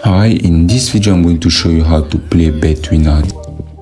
Hi, in this video I'm going to show you how to play Betwinner.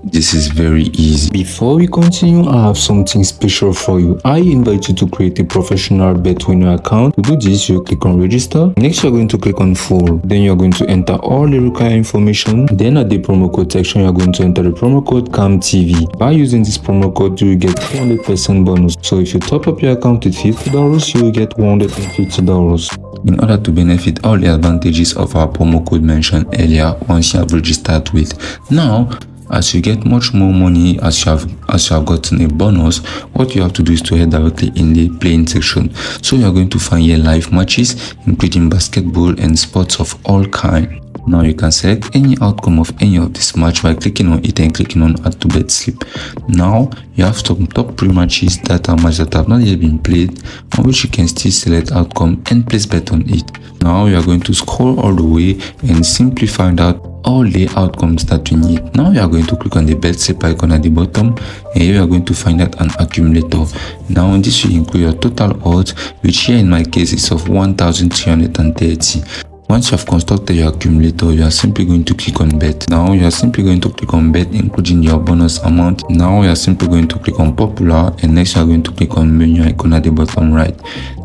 This is very easy. Before we continue, I have something special for you. I invite you to create a professional Betwinner account. To do this, you click on register. Next, you're going to click on full. Then you're going to enter all the required information. Then at the promo code section, you're going to enter the promo code CAMTV. By using this promo code, you will get 200% bonus. So if you top up your account with $50, you will get $150. In order to benefit all the advantages of our promo code mentioned earlier once you have registered with. Now, as you get much more money as you have gotten a bonus, what you have to do is to head directly in the playing section. So you are going to find your live matches, including basketball and sports of all kinds. Now you can select any outcome of any of this match by clicking on it and clicking on add to bet slip. Now you have some top pre-matches that are matches that have not yet been played, on which you can still select outcome and place bet on it. Now you are going to scroll all the way and simply find out all the outcomes that we need. Now you are going to click on the bet slip icon at the bottom, and here you are going to find out an accumulator. Now this will include your total odds, which here in my case is of 1,330. Once you have constructed your accumulator, you are simply going to click on bet. Now you are simply going to click on bet, including your bonus amount. Now you are simply going to click on popular, and next you are going to click on menu icon at the bottom right.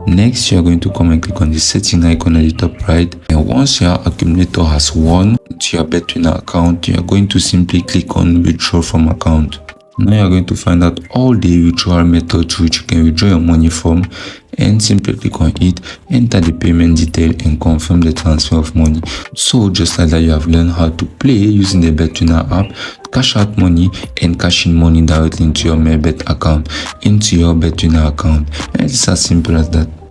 Next you are going to come and click on the setting icon at the top right, and once your accumulator has won to your Betwinner account, you are going to simply click on withdraw from account. Now you are going to find out all the withdrawal methods which you can withdraw your money from, and simply click on it, enter the payment detail and confirm the transfer of money. So just like that, you have learned how to play using the Betwinner app, cash out money and cash in money directly into your Betwinner account, and it's as simple as that.